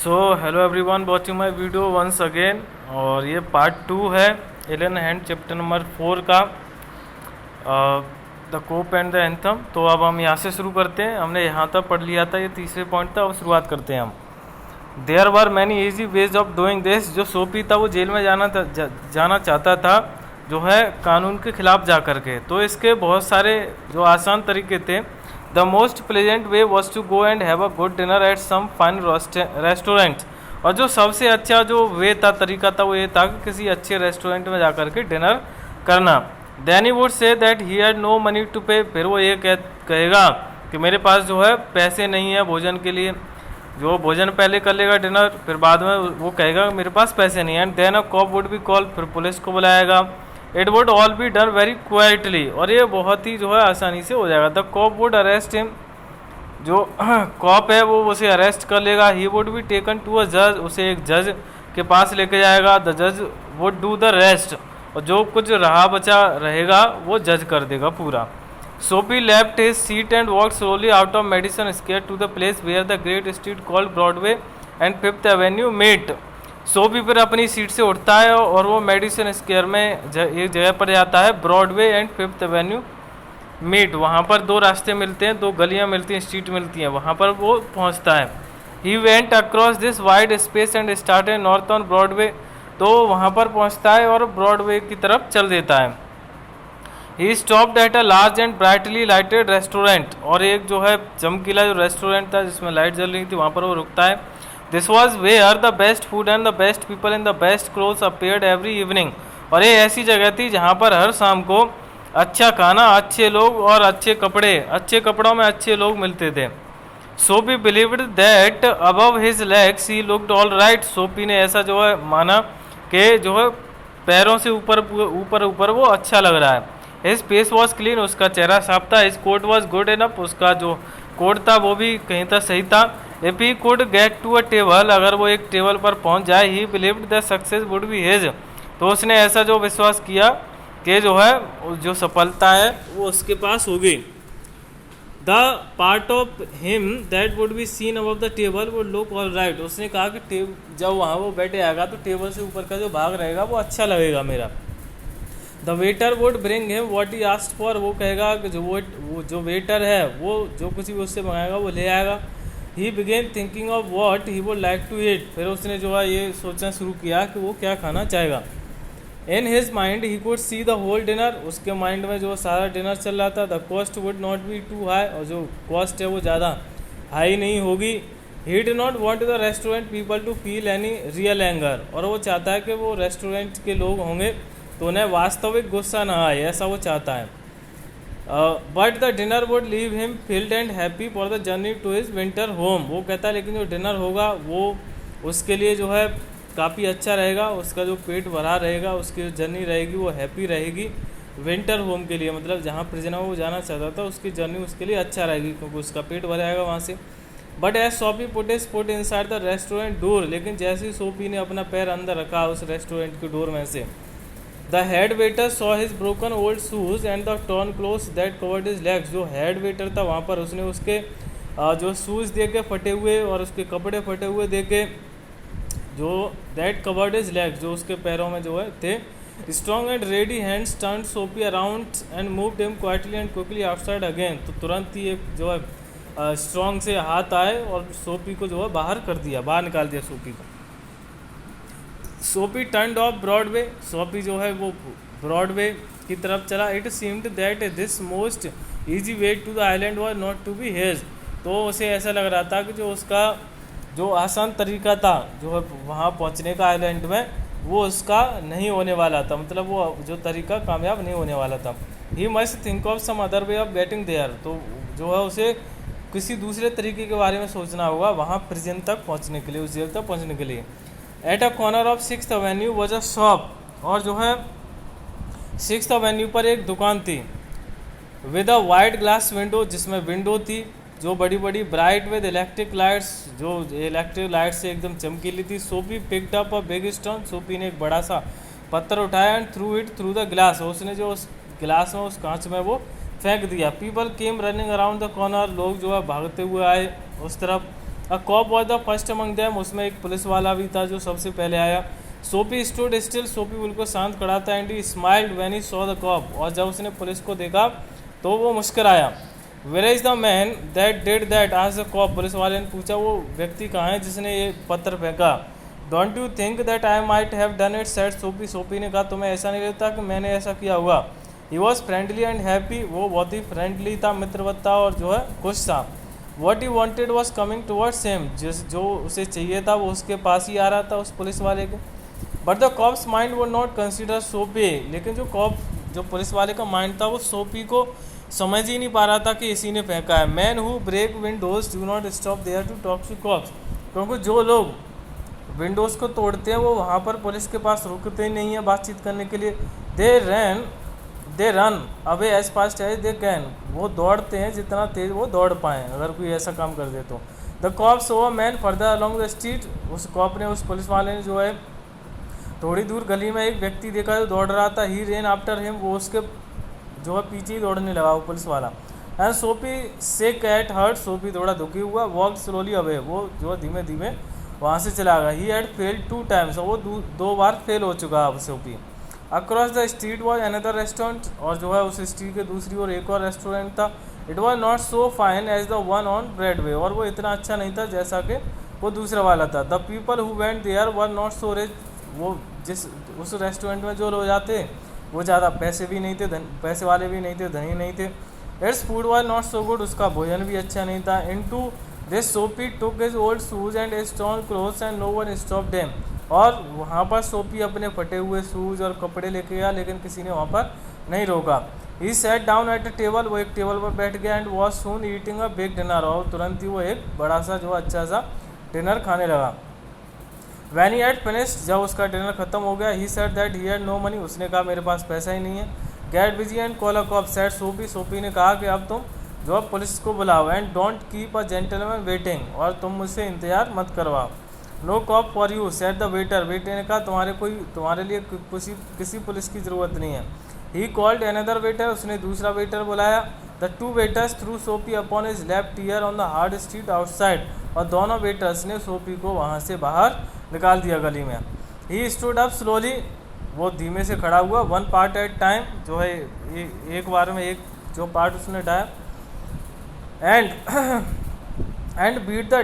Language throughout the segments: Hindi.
So hello everyone watching my video once again. और ये पार्ट 2 है एलन हैंड चैप्टर नंबर 4 का the cop and the anthem. तो अब हम यहाँ से शुरू करते हैं। हमने यहाँ तक पढ़ लिया था, ये तीसरे पॉइंट था। अब शुरुआत करते हैं हम। There were many easy ways of doing this. जो सोपी था वो जेल में जाना चाहता था, जो है कानून के खिलाफ जा कर के। तो इसके बहुत सारे जो आसान तरीके थे। The most pleasant way was to go and have a good dinner at some fine restaurant. और जो सबसे अच्छा जो वे था, तरीका था, वो ये था कि किसी अच्छे रेस्टोरेंट में जा कर के डिनर करना। Then he would say that he had no money to pay. फिर वो ये कहेगा कि मेरे पास जो है पैसे नहीं है भोजन के लिए। जो भोजन पहले कर लेगा डिनर, फिर बाद में वो कहेगा मेरे पास पैसे नहीं है। And then a cop would be call. फिर पुलिस को बुलाएगा। It would all be done very quietly. और ये बहुत ही जो है आसानी से हो जाएगा। The cop would arrest him. जो कॉप है वो उसे अरेस्ट कर लेगा। He would be taken to a जज। उसे एक जज के पास लेके जाएगा। द जज वुड डू द रेस्ट। और जो कुछ रहा बचा रहेगा वो जज कर देगा पूरा। Soapy left his seat and walk slowly out of Madison Square to the place where the great street called Broadway and Fifth Avenue meet. Soapy फिर अपनी सीट से उठता है और वो मेडिसन स्क्वायर में एक जगह पर जाता है, Broadway and Fifth Avenue meet. वहाँ पर दो रास्ते मिलते हैं, दो गलियाँ मिलती हैं, स्ट्रीट मिलती हैं, वहाँ पर वो पहुँचता है। He went across this wide space and started north on Broadway. तो वहाँ पर पहुँचता है और ब्रॉडवे की तरफ चल देता है। He stopped at a large and brightly lighted restaurant. और एक जो है चमकीला जो रेस्टोरेंट था जिसमें लाइट जल रही थी, वहाँ पर वो रुकता है। This was where the best food and the best people in the best clothes appeared every evening. और ये ऐसी जगह थी जहाँ पर हर शाम को अच्छा खाना, अच्छे लोग और अच्छे कपड़े, अच्छे कपड़ों में अच्छे लोग मिलते थे। सोपी believed that above his legs he looked all right. सोपी ने ऐसा जो है माना कि जो है पैरों से ऊपर ऊपर ऊपर वो अच्छा लग रहा है। His face was clean. उसका चेहरा साफ था। His coat was good enough. उसका जो कोट था वो भी कहीं तक सही था। If he could get to a table. अगर वो एक टेबल पर पहुंच जाए, he believed the success would be his. तो उसने ऐसा जो विश्वास किया कि जो है जो सफलता है वो उसके पास होगी। The part of him that would be seen above the table would look all right. उसने कहा कि जब वहाँ वो बैठे आएगा तो टेबल से ऊपर का जो भाग रहेगा वो अच्छा लगेगा मेरा। The waiter would bring him what he asked for. वो कहेगा कि वो जो वेटर है वो जो कुछ भी उससे मंगाएगा वो ले आएगा। He began thinking of what he would like to eat. फिर उसने जो है ये सोचना शुरू किया कि वो क्या खाना चाहेगा। In his mind he could see the whole dinner. उसके माइंड में जो सारा डिनर चल रहा था। The cost would not be too high. और जो कॉस्ट है वो ज़्यादा हाई नहीं होगी। He did not want the restaurant people to feel any real anger. और वो चाहता है कि वो रेस्टोरेंट के लोग होंगे तो उन्हें वास्तविक गुस्सा ना आए, ऐसा वो चाहता है। But the dinner would leave him filled and happy for the journey to his winter home. वो कहता है लेकिन जो डिनर होगा वो उसके लिए जो है काफ़ी अच्छा रहेगा। उसका जो पेट भरा रहेगा, उसकी जो जर्नी रहेगी वो हैप्पी रहेगी विंटर होम के लिए। मतलब जहाँ प्रिजनर वो जाना चाहता था उसकी जर्नी उसके लिए अच्छा रहेगी क्योंकि उसका पेट भर जाएगा वहाँ से। बट एज सोपी put his foot inside the restaurant door. लेकिन जैसे ही सोपी ने अपना पैर अंदर रखा उस रेस्टोरेंट के डोर में से, the head waiter saw his broken old shoes and the torn clothes that covered his legs. जो हेड वेटर था वहाँ पर उसने उसके जो शूज़ देखे फटे हुए और उसके कपड़े फटे हुए देखे, जो दैट कवर्ड हिज लेग्स, जो उसके पैरों में जो है थे। Strong and ready hands turned Soapy around and moved him quietly and quickly outside again. तो तुरंत ही एक जो है स्ट्रॉन्ग से हाथ आए और सोपी को जो है बाहर कर दिया, बाहर निकाल दिया सोपी को। सोपी टर्न्ड ऑफ ब्रॉडवे। सोपी जो है वो ब्रॉडवे की तरफ चला। It seemed that this most easy way to the island was not to be his. तो उसे ऐसा लग रहा था कि जो उसका जो आसान तरीका था जो है वहाँ पहुँचने का आइलैंड में, वो उसका नहीं होने वाला था। मतलब वो जो तरीका कामयाब नहीं होने वाला था। He must think of some other way of getting there. तो जो है उसे किसी दूसरे तरीके के बारे में सोचना होगा वहाँ प्रिजन तक पहुँचने के लिए, उस जेल तक पहुँचने के लिए। At a corner of 6th Avenue was a shop. और जो है 6th एवेन्यू पर एक दुकान थी with a white glass window, जिसमें विंडो थी जो बड़ी बड़ी ब्राइट विद इलेक्ट्रिक लाइट्स, जो इलेक्ट्रिक लाइट से एकदम चमकीली थी। सोपी picked up a big stone. सोपी ने एक बड़ा सा पत्थर उठाया and through it through the glass. उसने जो उस ग्लास में, उस कांच में वो फेंक दिया। People came running around the corner. लोग जो है भागते हुए आए उस तरफ। A cop was the first among them, उसमें एक पुलिस वाला भी था जो सबसे पहले आया। सोपी स्टूड स्टिल, सोपी बिल्कुल शांत खड़ा था। And he smiled when he saw the cop, और जब उसने पुलिस को देखा तो वो मुस्कुराया। Where is the man that did that, आज द कॉप, पुलिस वाले ने पूछा वो व्यक्ति कहाँ है जिसने ये पत्थर फेंका। Don't you think that I might have done it, said Soapy, Soapy ने कहा तुम्हें ऐसा नहीं लगता कि मैंने ऐसा किया होगा। He was friendly and happy, वो बहुत ही फ्रेंडली था, मित्रवत था और जो है खुश था। What he wanted was coming towards him, जो उसे चाहिए था वो उसके पास ही आ रहा था, उस पुलिस वाले के। बट द कॉप्स माइंड वो नॉट कंसिडर सोपी, लेकिन जो पुलिस वाले का माइंड था वो सोपी को समझ ही नहीं पा रहा था कि इसी ने फेंका है। Man who break windows do not stop there to talk to cops, क्योंकि जो लोग विंडोज़ को तोड़ते हैं वो वहाँ पर पुलिस के पास रुकते ही नहीं है बातचीत करने के लिए। They run away as fast as they can, वो दौड़ते हैं जितना तेज वो दौड़ पाएँ अगर कोई ऐसा काम कर दे तो। The cop saw a man further along the street, उस कॉप ने, उस पुलिस वाले ने जो है थोड़ी दूर गली में एक व्यक्ति देखा जो दौड़ रहा था। ही रेन आफ्टर हिम, वो उसके जो है पीछे ही दौड़ने लगा वो पुलिस वाला। एंड सोपी से कैट हर्ट, सोपी थोड़ा दुखी हुआ। वॉक स्लोली अवे, वो जो धीमे धीमे वहाँ से चला गया। ही हैड फेल्ड 2 टाइम्स, वो 2 बार फेल हो चुका अब सोपी। Across the street was another restaurant, और जो है उस स्ट्रीट के दूसरी ओर एक और रेस्टोरेंट था। It was not so fine as the one on Broadway, और वो इतना अच्छा नहीं था जैसा कि वो दूसरा वाला था। The people who went there were not so rich, वो जिस उस रेस्टोरेंट में जो लोग जाते वो ज़्यादा पैसे भी नहीं थे, पैसे वाले भी नहीं थे, धनी नहीं थे। Its food was not so good, उसका भोजन भी अच्छा नहीं था। इन to this Soapy took his old shoes and stone clothes and no one stopped him, और वहाँ पर सोपी अपने फटे हुए शूज़ और कपड़े लेके गया, लेकिन किसी ने वहाँ पर नहीं रोका। He sat down at a table, वो एक टेबल पर बैठ गया। And was soon eating a big dinner, और तुरंत ही वो एक बड़ा सा जो अच्छा सा डिनर खाने लगा। वैन ही हैड फिनिश्ड, जब उसका डिनर खत्म हो गया, he said that he had no money, उसने कहा मेरे पास पैसा ही नहीं है। Get busy and call a cop, said Soapy, Soapy ने कहा कि अब तुम जो है पुलिस को बुलाओ। And don't keep a gentleman waiting, और तुम मुझसे इंतजार मत करवाओ। No cop for you, said the waiter, waiter ने कहा तुम्हारे लिए किसी पुलिस की ज़रूरत नहीं है। ही कॉल्ड अनदर वेटर, उसने दूसरा वेटर बुलाया। द 2 वेटर्स थ्रू सोपी upon his left ear on the hard street outside, और दोनों वेटर्स ने सोपी को वहाँ से बाहर निकाल दिया गली में। ही स्टूड अप स्लोली, वो धीमे से खड़ा हुआ। 1 पार्ट एट टाइम, जो है एक बार में एक जो पार्ट उसने उठाया। And beat the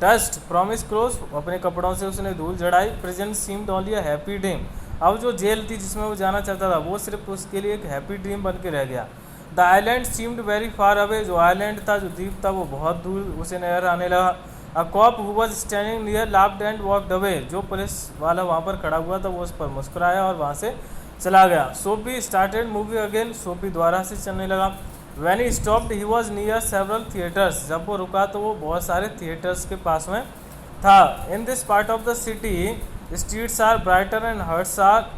dust from his clothes, अपने कपड़ों से उसने धूल झड़ाई। Present seemed only a happy dream, अब जो जेल थी जिसमें वो जाना चाहता था वो सिर्फ उसके लिए एक हैप्पी ड्रीम बन के रह गया। The island seemed very far away, जो आइलैंड था, जो द्वीप था, वो बहुत दूर उसे नजर आने लगा। A cop who was standing near laughed and walked away, जो पुलिस वाला वहाँ पर खड़ा हुआ था वो उस पर मुस्कुराया और वहाँ से चला गया। सोपी स्टार्टेड मूविंग अगेन, सोपी दोबारा से चलने लगा। When he stopped he was near several theatres, जब वो रुका तो वो बहुत सारे थिएटर्स के पास में था। In this part of the city streets are brighter and hearts are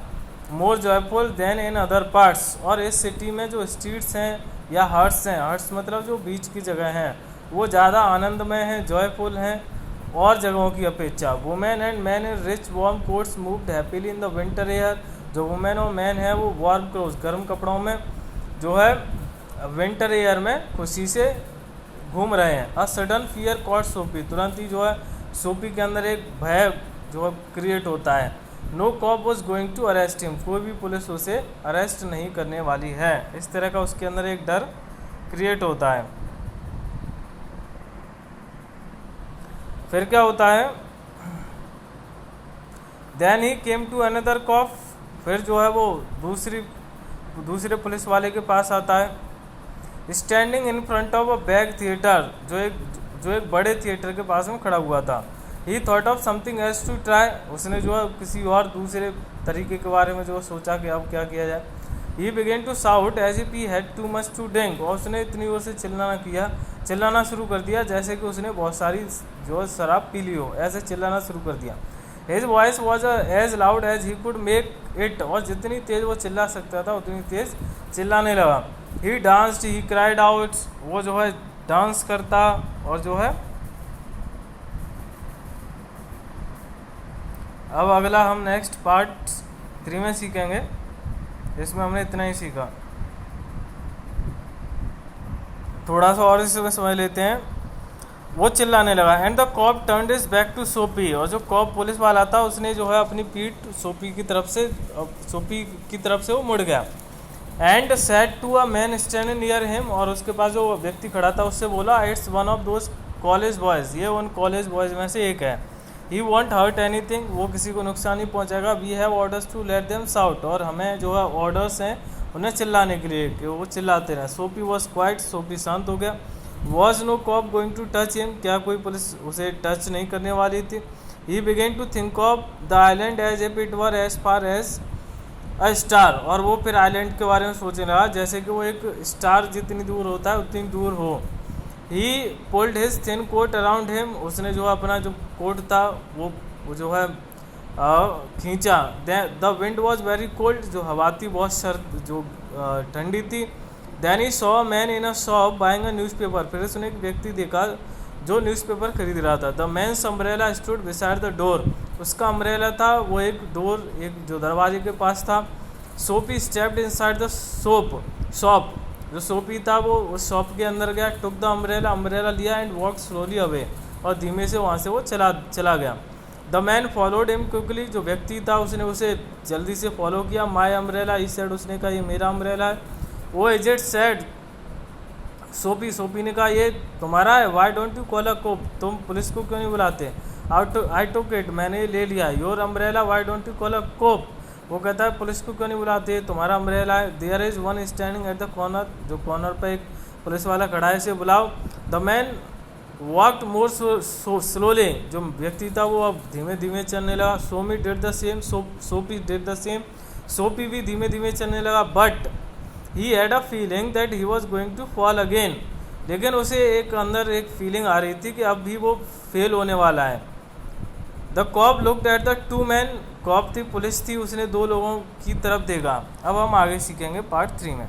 more joyful than in other parts, और इस सिटी में जो स्ट्रीट्स हैं या हर्ट्स हैं, हर्ट्स मतलब जो बीच की जगह हैं, वो ज़्यादा आनंदमय हैं, जॉयफुल हैं और जगहों की अपेक्षा। Women and man in rich warm quotes moved happily in the winter air, जो वुमेन और मैन है वो वार्म क्लोथ, गर्म कपड़ों में जो है विंटर एयर में खुशी से घूम रहे हैं। अ सडन फियर कॉट सोपी, तुरंत ही जो है सोपी के अंदर एक भय जो है क्रिएट होता है। No cop was going to arrest him, कोई भी पुलिस उसे अरेस्ट नहीं करने वाली है, इस तरह का उसके अंदर एक डर क्रिएट होता है। फिर क्या होता है, then he came to another cop, फिर जो है वो दूसरे पुलिस वाले के पास आता है। Standing in front of a bag theatre, जो एक बड़े थिएटर के पास में खड़ा हुआ था। He thought of something else to try, उसने जो है किसी और दूसरे तरीके के बारे में जो सोचा कि अब क्या किया जाए। He began to shout as if he had too much to drink, और उसने इतनी जोर से चिल्लाना शुरू कर दिया जैसे कि उसने बहुत सारी जो शराब पी ली हो, ऐसे चिल्लाना शुरू कर दिया। His voice was as loud as he could make it, और जितनी तेज़ वो चिल्ला सकता था उतनी तेज़ चिल्लाने लगा। ही डांस्ड, ही क्राइड आउट, वो जो है डांस करता और जो है। अब अगला हम नेक्स्ट पार्ट 3 में सीखेंगे, इसमें हमने इतना ही सीखा। थोड़ा सा और इसमें समझ लेते हैं। वो चिल्लाने लगा। And the cop turned his back to Soapy, और जो कॉप पुलिस वाला था उसने जो है अपनी पीठ सोपी की तरफ से वो मुड़ गया। And said to a man standing near him, और उसके पास जो व्यक्ति खड़ा था उससे बोला, it's one of those college boys, ये उन कॉलेज बॉयज़ में से एक है। ही वॉन्ट हर्ट एनीथिंग, वो किसी को नुकसान नहीं पहुंचाएगा। We have orders to let them shout, और हमें जो है ऑर्डर्स हैं उन्हें चिल्लाने के लिए कि वो चिल्लाते रहें। सोपी वॉज क्वाइट, सोपी शांत हो गया। Was no cop going to touch him, क्या कोई पुलिस उसे टच नहीं करने वाली थी। He began to think of the island as if it were as far as a star, और वो फिर आइलैंड के बारे में सोचने लगा जैसे कि वो एक स्टार जितनी दूर होता है उतनी दूर हो। He pulled his thin coat around him, उसने जो अपना जो कोट था वो जो है खींचा। The wind was very cold, जो हवा थी बहुत ठंडी थी। Then he saw man in a shop buying a newspaper, फिर उसने एक व्यक्ति देखा जो न्यूज़पेपर खरीद रहा था। The man's umbrella stood beside the door, उसका अम्ब्रेला था वो एक जो दरवाजे के पास था। सोपी स्टेप्ड इनसाइड द शॉप, जो सोपी था वो उस शॉप के अंदर गया। टुक द अम्ब्रेला लिया एंड वॉक स्लोली अवे, और धीमे से वहाँ से वो चला गया। The man followed him quickly, जो व्यक्ति था उसने उसे जल्दी से फॉलो किया। माई अम्ब्रेला, इस साइड उसने कहा ये मेरा अम्ब्रेला है। वो एजेड सेड, सोपी ने कहा ये तुम्हारा है। Y don't you call a कोप, तुम पुलिस को क्यों नहीं बुलाते। आई टुक इट, मैंने ले लिया। Your umbrella, why don't you call a cop, वो कहता है पुलिस को क्यों नहीं बुलाते, तुम्हारा अम्ब्रेला है। There is one standing at the corner, जो कॉर्नर पर एक पुलिस वाला खड़ा है, इसे बुलाओ। The man walked more slowly, जो व्यक्ति था वो अब धीमे धीमे चलने लगा। Soapy did the same, Soapy did the same, Soapy भी धीमे धीमे चलने लगा। But he had a feeling that he was going to fall again, लेकिन उसे अंदर एक फीलिंग आ रही थी कि अब भी वो फेल होने वाला है। The cop looked at the two man, cop थी पुलिस थी, उसने दो लोगों की तरफ देखा। अब हम आगे सीखेंगे पार्ट 3 में।